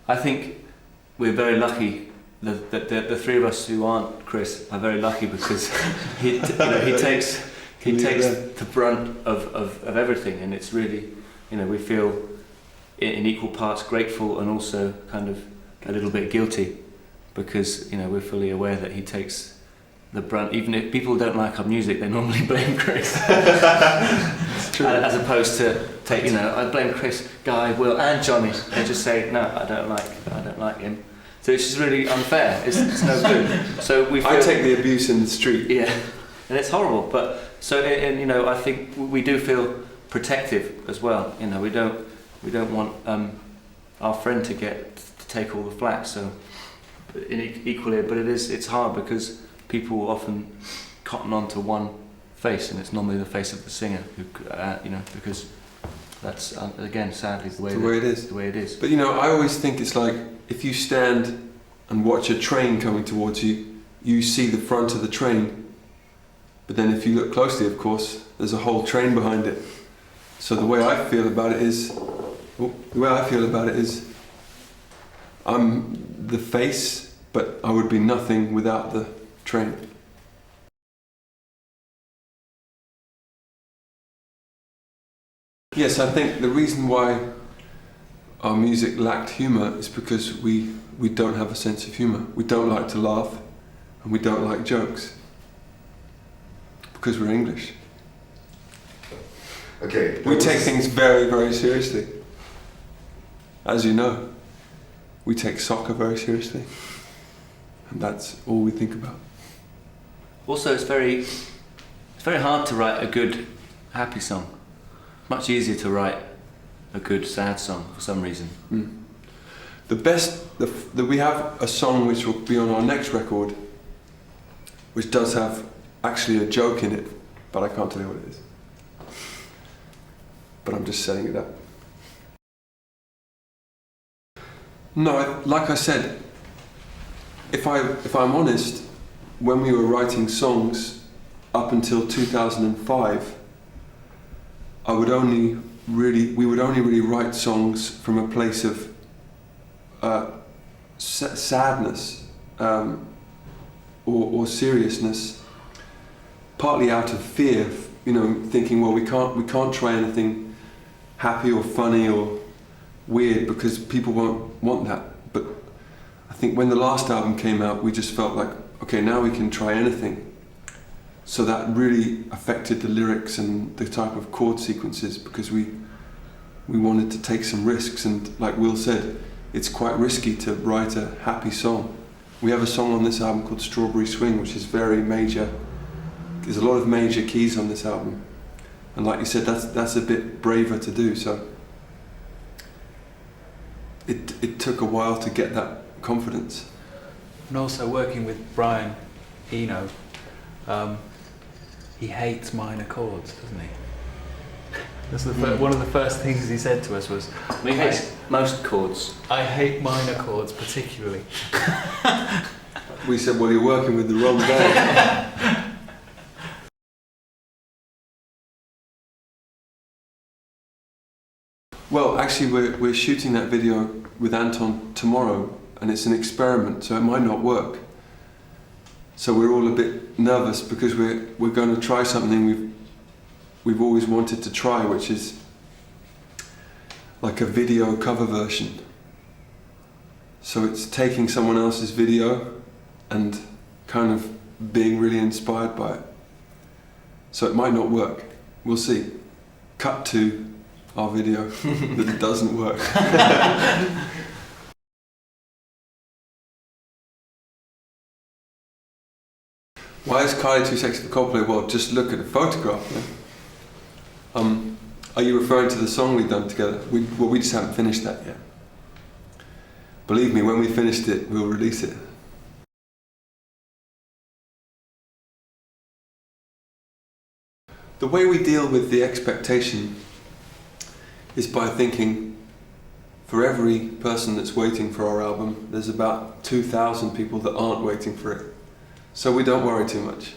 I think we're very lucky. The three of us who aren't Chris are very lucky because he takes the brunt of everything, and it's really, we feel in equal parts grateful and also kind of a little bit guilty because we're fully aware that he takes the brunt. Even if people don't like our music, they normally blame Chris. It's true. As opposed to I blame Chris, Guy, Will, and Johnny. They just say no, I don't like him. So it's just really unfair. It's no good. So I take the abuse in the street. Yeah, and it's horrible. But so I think we do feel protective as well. We don't want our friend to take all the flack. So equally, but it's hard because people often cotton on to one face, and it's normally the face of the singer who because that's again sadly the way it is. But I always think it's like if you stand and watch a train coming towards you, you see the front of the train, but then if you look closely, of course, there's a whole train behind it. So the way I feel about it is I'm the face, but I would be nothing without the train. Yes, I think the reason why our music lacked humour is because we don't have a sense of humour. We don't like to laugh, and we don't like jokes. Because we're English. Okay. We take things very, very seriously. As you know, we take soccer very seriously. And that's all we think about. Also, it's very hard to write a good happy song. Much easier to write a good sad song for some reason. We have a song which will be on our next record, which does have actually a joke in it, but I can't tell you what it is. But I'm just setting it up. No, like I said, if I'm honest, when we were writing songs up until 2005, we would only really write songs from a place of sadness or seriousness, partly out of fear, thinking, well, we can't try anything happy or funny or weird because people won't want that. But I think when the last album came out, we just felt like, okay, now we can try anything. So that really affected the lyrics and the type of chord sequences because we wanted to take some risks, and like Will said, it's quite risky to write a happy song. We have a song on this album called Strawberry Swing, which is very major. There's a lot of major keys on this album. And like you said, that's a bit braver to do, so it took a while to get that confidence. And also working with Brian Eno, he hates minor chords, doesn't he? That's one of the first things he said to us was, he hates most chords. I hate minor chords particularly. We said, well, you're working with the wrong guy. Well, actually, we're shooting that video with Anton tomorrow, and it's an experiment, so it might not work. So we're all a bit nervous because we're going to try something we've always wanted to try, which is like a video cover version. So it's taking someone else's video and kind of being really inspired by it. So it might not work. We'll see. Cut to our video that it doesn't work. Why is Kylie too sexy for Coldplay? Well, just look at the photograph. Yeah? Are you referring to the song we've done together? We just haven't finished that yet. Believe me, when we finished it, we'll release it. The way we deal with the expectation is by thinking, for every person that's waiting for our album, there's about 2,000 people that aren't waiting for it. So we don't worry too much.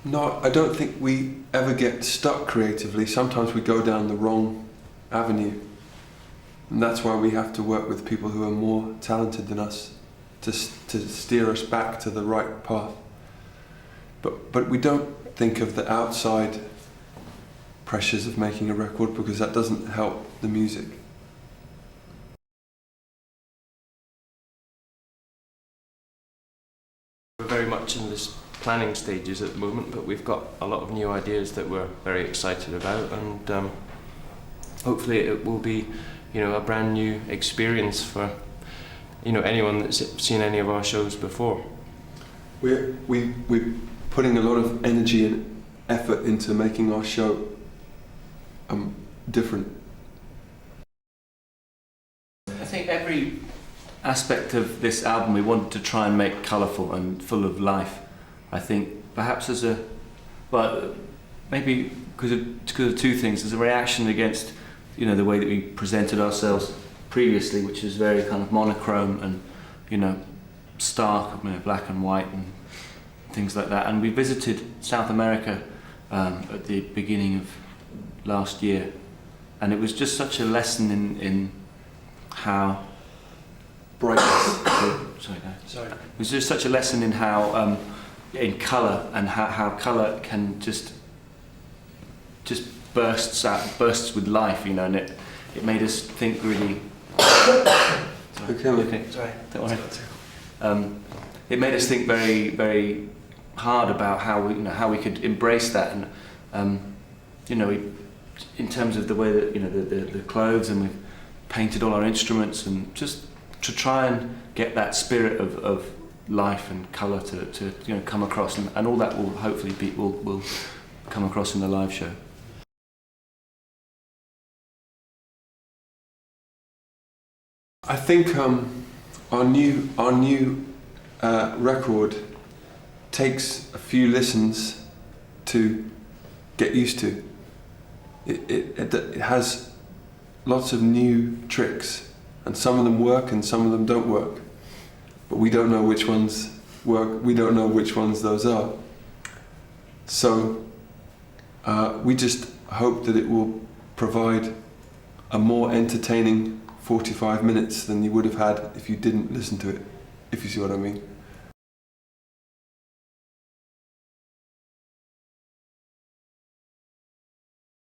No, I don't think we ever get stuck creatively. Sometimes we go down the wrong avenue. And that's why we have to work with people who are more talented than us to steer us back to the right path. But we don't think of the outside pressures of making a record, because that doesn't help the music. We're very much in this planning stages at the moment, but we've got a lot of new ideas that we're very excited about, and hopefully it will be, a brand new experience for, anyone that's seen any of our shows before. We're putting a lot of energy and effort into making our show different. I think every aspect of this album we wanted to try and make colourful and full of life. I think perhaps maybe because of two things. There's a reaction against, the way that we presented ourselves previously, which is very kind of monochrome and, stark, black and white and things like that. And we visited South America at the beginning of last year, and it was just such a lesson in how brightness. Sorry. It was just such a lesson in how in colour, and how colour can just bursts with life, and it made us think really. Okay. Sorry, don't worry. It made us think very, very hard about how we could embrace that, and in terms of the way that the clothes, and we've painted all our instruments, and just to try and get that spirit of life and colour to come across, and all that will hopefully will come across in the live show. I think our new record takes a few listens to get used to. It has lots of new tricks, and some of them work and some of them don't work. But we don't know which ones work. We don't know which ones those are. So we just hope that it will provide a more entertaining 45 minutes than you would have had if you didn't listen to it, if you see what I mean.